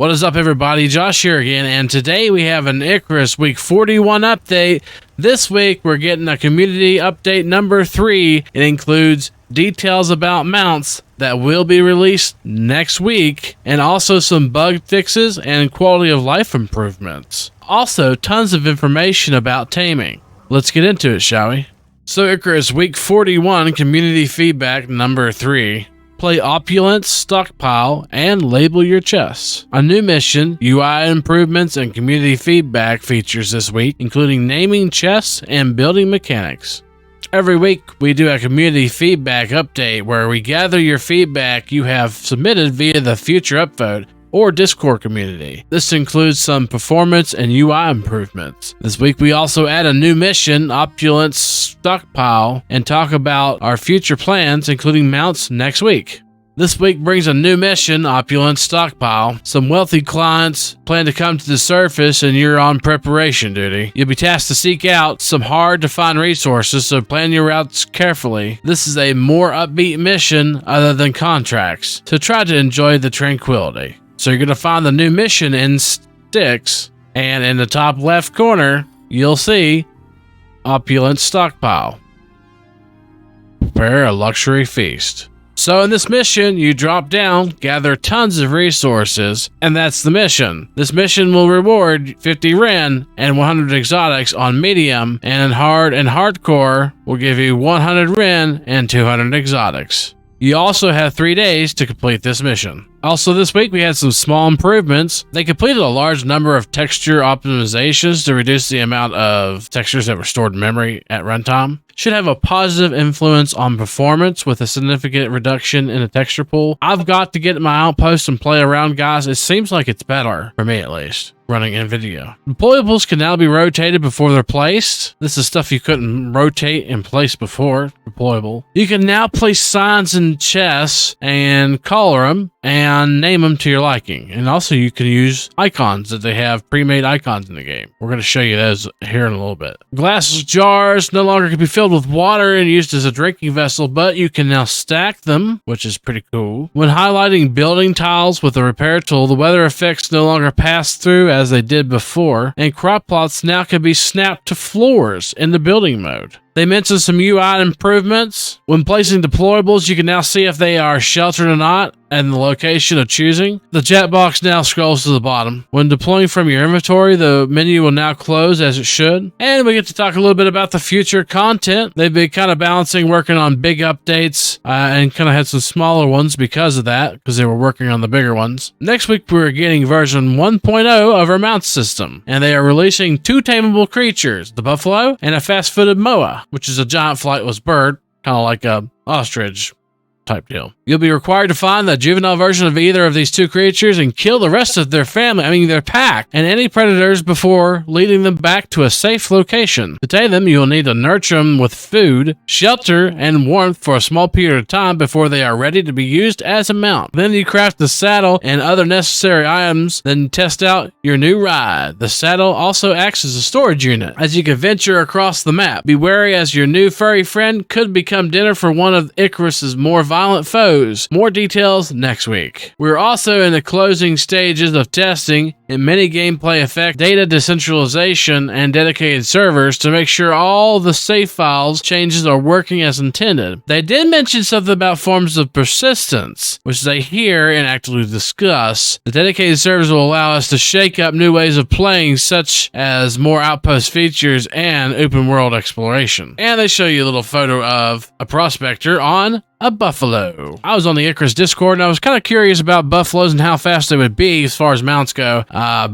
What is up, everybody? Josh here again, and today we have an Icarus Week 41 update. This week we're getting a community update number 3. It includes details about mounts that will be released next week, and also some bug fixes and quality of life improvements. Also, tons of information about taming. Let's get into it, shall we? So Icarus Week 41 community feedback number 3. Play Opulence, Stockpile, and Label Your Chests. A new mission, UI improvements, and community feedback features this week, including naming chests and building mechanics. Every week, we do a community feedback update where we gather your feedback you have submitted via the Future Upvote or Discord community. This includes some performance and UI improvements. This week we also add a new mission, Opulence Stockpile, and talk about our future plans, including mounts next week. This week brings a new mission, Opulence Stockpile. Some wealthy clients plan to come to the surface and you're on preparation duty. You'll be tasked to seek out some hard to find resources, so plan your routes carefully. This is a more upbeat mission other than contracts, so try to enjoy the tranquility. So you're going to find the new mission in Sticks, and in the top left corner, you'll see Opulence Stockpile. Prepare a luxury feast. So in this mission, you drop down, gather tons of resources, and that's the mission. This mission will reward 50 Ren and 100 exotics on medium, and in hard and hardcore will give you 100 Ren and 200 exotics. You also have 3 days to complete this mission. Also this week we had some small improvements. They completed a large number of texture optimizations to reduce the amount of textures that were stored in memory at runtime. Should have a positive influence on performance with a significant reduction in the texture pool. I've got to get in my outpost and play around, guys. It seems like it's better, for me at least, running NVIDIA. Deployables can now be rotated before they're placed. This is stuff you couldn't rotate and place before. Deployable. You can now place signs in chests and color them and name them to your liking. And also you can use icons that they have pre-made icons in the game. We're going to show you those here in a little bit. Glass jars no longer can be filled with water and used as a drinking vessel, but you can now stack them, which is pretty cool. When highlighting building tiles with a repair tool, the weather effects no longer pass through as they did before, and crop plots now can be snapped to floors in the building mode. They mentioned some UI improvements. When placing deployables, you can now see if they are sheltered or not and the location of choosing. The chat box now scrolls to the bottom. When deploying from your inventory, the menu will now close as it should. And we get to talk a little bit about the future content. They've been kind of balancing working on big updates and kind of had some smaller ones because of that, because they were working on the bigger ones. Next week, we're getting version 1.0 of our mount system, and they are releasing 2 tameable creatures, the buffalo and a fast-footed moa, which is a giant flightless bird, kind of like a ostrich type deal. You'll be required to find the juvenile version of either of these 2 creatures and kill the rest of their family, their pack, and any predators before leading them back to a safe location. To tame them, you'll need to nurture them with food, shelter, and warmth for a small period of time before they are ready to be used as a mount. Then you craft the saddle and other necessary items, then test out your new ride. The saddle also acts as a storage unit as you can venture across the map. Be wary, as your new furry friend could become dinner for one of Icarus's more violent foes. More details next week. We're also in the closing stages of testing and many gameplay effects, data decentralization, and dedicated servers to make sure all the save files changes are working as intended. They did mention something about forms of persistence, which they hear and actively discuss. The dedicated servers will allow us to shake up new ways of playing, such as more outpost features and open world exploration. And they show you a little photo of a prospector on a buffalo. I was on the Icarus Discord and I was kind of curious about buffaloes and how fast they would be as far as mounts go,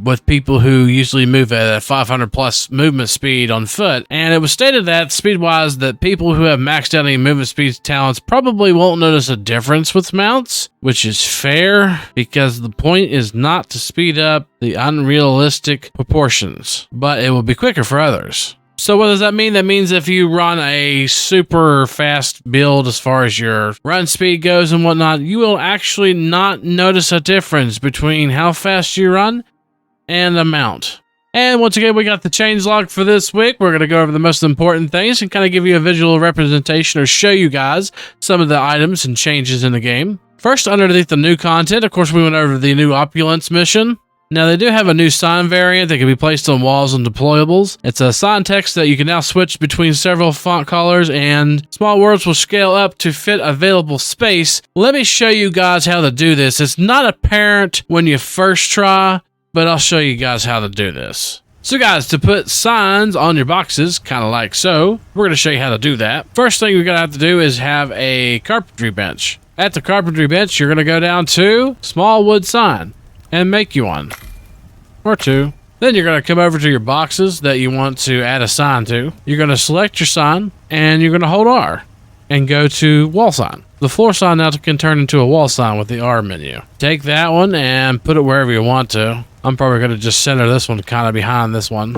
with people who usually move at a 500 plus movement speed on foot. And it was stated that speed-wise, that people who have maxed out any movement speed talents probably won't notice a difference with mounts, which is fair because the point is not to speed up the unrealistic proportions, but it will be quicker for others. So what does that mean? That means if you run a super fast build as far as your run speed goes and whatnot, you will actually not notice a difference between how fast you run and the mount. And once again, we got the changelog for this week. We're going to go over the most important things and kind of give you a visual representation or show you guys some of the items and changes in the game. First, underneath the new content, of course, we went over the new opulence mission. Now, they do have a new sign variant that can be placed on walls and deployables. It's a sign text that you can now switch between several font colors, and small words will scale up to fit available space. Let me show you guys how to do this. It's not apparent when you first try, but I'll show you guys how to do this. So guys, to put signs on your boxes, kind of like so, we're going to show you how to do that. First thing you're going to have to do is have a carpentry bench. At the carpentry bench, you're going to go down to small wood sign and make you one or two. Then you're going to come over to your boxes that you want to add a sign to. You're going to select your sign and you're going to hold R and go to wall sign. The floor sign now can turn into a wall sign with the R menu. Take that one and put it wherever you want to. I'm probably going to just center this one kind of behind this one,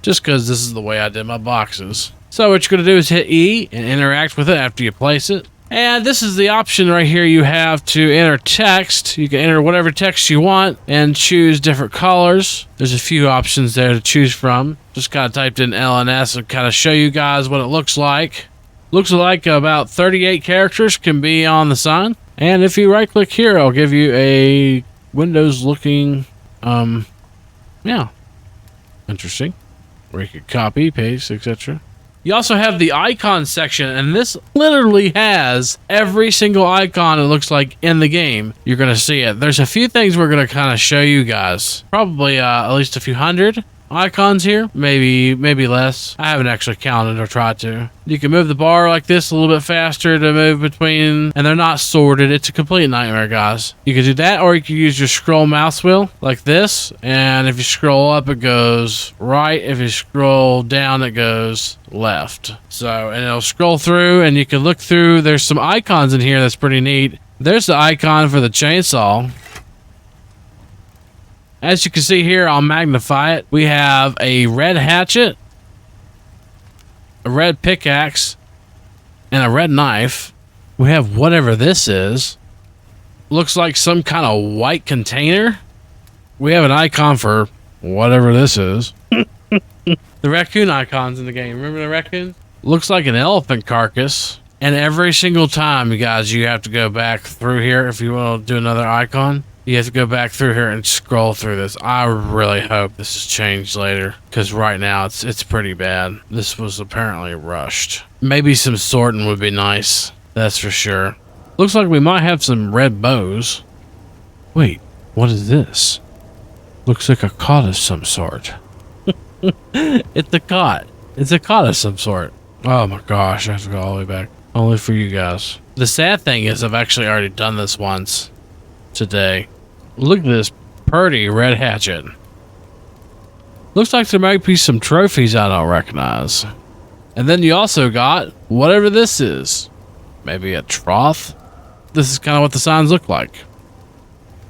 just because this is the way I did my boxes. So what you're going to do is hit E and interact with it after you place it. And this is the option right here. You have to enter text. You can enter whatever text you want and choose different colors. There's a few options there to choose from. Just kind of typed in LNS and kind of show you guys what it looks like. Looks like about 38 characters can be on the sign. And if you right click here, I'll give you a Windows looking, yeah, interesting, where you could copy, paste, etc. You also have the icon section, and this literally has every single icon it looks like in the game. You're going to see it. There's a few things we're going to kind of show you guys. Probably at least a few hundred icons here, maybe less. I haven't actually counted or tried to. You can move the bar like this a little bit faster to move between, and they're not sorted. It's a complete nightmare, guys. You can do that, or you can use your scroll mouse wheel like this, and if you scroll up it goes right, if you scroll down it goes left. So, and it'll scroll through and you can look through. There's some icons in here that's pretty neat. There's the icon for the chainsaw. As you can see here, I'll magnify it. We have a red hatchet, a red pickaxe, and a red knife. We have whatever this is. Looks like some kind of white container. We have an icon for whatever this is. The raccoon icons in the game. Remember the raccoon? Looks like an elephant carcass. And every single time, you guys, you have to go back through here if you want to do another icon. You have to go back through here and scroll through this. I really hope this is changed later, because right now it's pretty bad. This was apparently rushed. Maybe some sorting would be nice. That's for sure. Looks like we might have some red bows. Wait, what is this? Looks like a cot of some sort. It's a cot. It's a cot of some sort. Oh my gosh, I have to go all the way back. Only for you guys. The sad thing is I've actually already done this once today. Look at this pretty red hatchet. Looks like there might be some trophies I don't recognize. And then you also got whatever this is. Maybe a trough? This is kind of what the signs look like.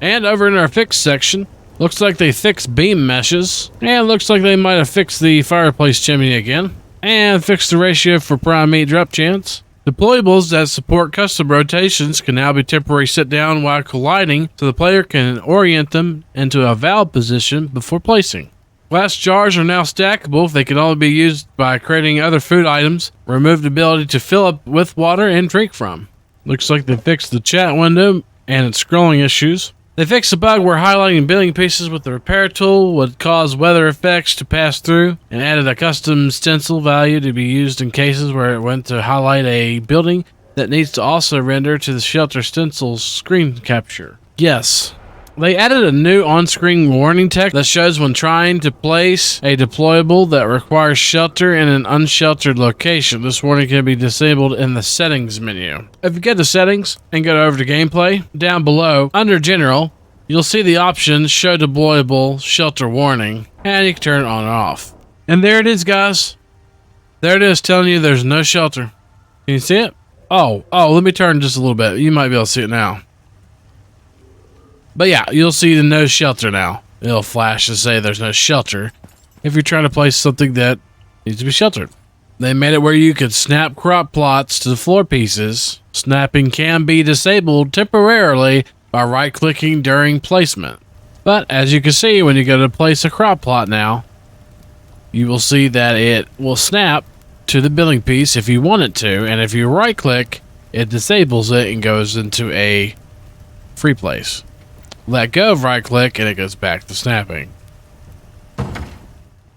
And over in our fix section, looks like they fixed beam meshes. And looks like they might have fixed the fireplace chimney again. And fixed the ratio for prime meat drop chance. Deployables that support custom rotations can now be temporary sit down while colliding, so the player can orient them into a valve position before placing. Glass jars are now stackable. They can only be used by creating other food items. Remove the ability to fill up with water and drink from. Looks like they fixed the chat window and its scrolling issues. They fixed a bug where highlighting building pieces with the repair tool would cause weather effects to pass through, and added a custom stencil value to be used in cases where it went to highlight a building that needs to also render to the shelter stencil's screen capture. Yes, they added a new on-screen warning text that shows when trying to place a deployable that requires shelter in an unsheltered location. This warning can be disabled in the settings menu. If you get to settings and go over to gameplay, down below, under general, you'll see the option show deployable shelter warning, and you can turn it on and off. And there it is, guys. There it is, telling you there's no shelter. Can you see it? Oh, let me turn just a little bit. You might be able to see it now. But yeah, you'll see the no shelter now. It'll flash to say there's no shelter if you're trying to place something that needs to be sheltered. They made it where you could snap crop plots to the floor pieces. Snapping can be disabled temporarily by right-clicking during placement. But as you can see, when you go to place a crop plot now, you will see that it will snap to the building piece if you want it to, and if you right-click, it disables it and goes into a free place. Let go of right click and it goes back to snapping.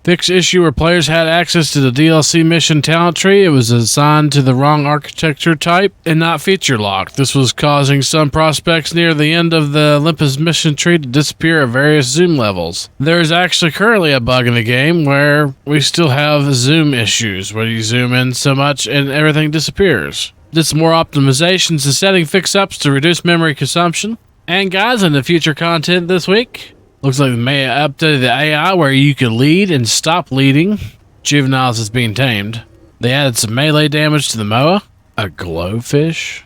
Fix issue where players had access to the DLC mission talent tree. It was assigned to the wrong architecture type and not feature locked. This was causing some prospects near the end of the Olympus mission tree to disappear at various zoom levels. There is actually currently a bug in the game where we still have zoom issues, where you zoom in so much and everything disappears. Did some more optimizations and setting fix-ups to reduce memory consumption. And guys, in the future content this week, looks like they may have updated the AI where you can lead and stop leading. Juveniles is being tamed. They added some melee damage to the Moa, a glowfish.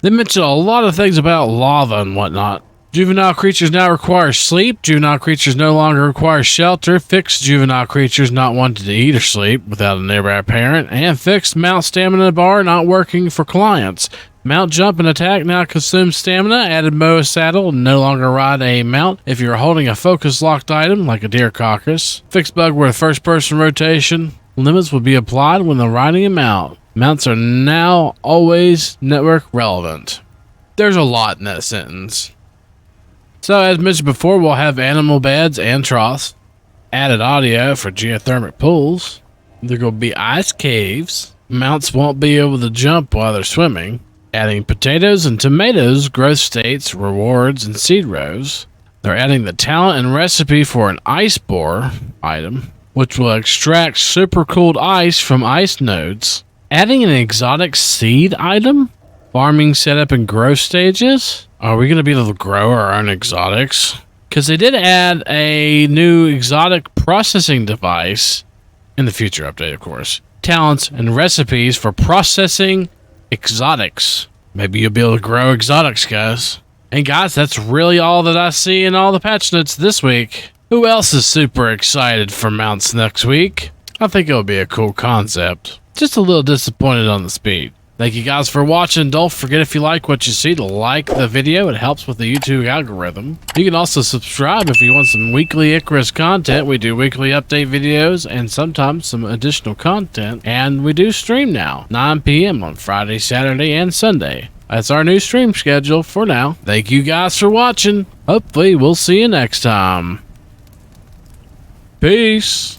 They mentioned a lot of things about lava and whatnot. Juvenile creatures now require sleep. Juvenile creatures no longer require shelter. Fixed juvenile creatures not wanting to eat or sleep without a nearby parent. And fixed mount stamina bar not working for clients. Mount jump and attack now consumes stamina. Added Moa saddle, no longer ride a mount if you're holding a focus locked item like a deer carcass. Fixed bug where first person rotation limits will be applied when they're riding a mount. Mounts are now always network relevant. There's a lot in that sentence. So as mentioned before, we'll have animal beds and troughs. Added audio for geothermal pools. There will be ice caves. Mounts won't be able to jump while they're swimming. Adding potatoes and tomatoes, growth states, rewards, and seed rows. They're adding the talent and recipe for an ice bore item, which will extract super cooled ice from ice nodes. Adding an exotic seed item. Farming setup and growth stages. Are we going to be able to grow our own exotics? Because they did add a new exotic processing device in the future update, of course. Talents and recipes for processing exotics. Maybe you'll be able to grow exotics, guys. And guys, that's really all that I see in all the patch notes this week. Who else is super excited for mounts next week? I think it'll be a cool concept. Just a little disappointed on the speed. Thank you guys for watching. Don't forget, if you like what you see, to like the video. It helps with the YouTube algorithm. You can also subscribe if you want some weekly Icarus content. We do weekly update videos and sometimes some additional content. And we do stream now, 9 p.m. on Friday, Saturday, and Sunday. That's our new stream schedule for now. Thank you guys for watching. Hopefully, we'll see you next time. Peace.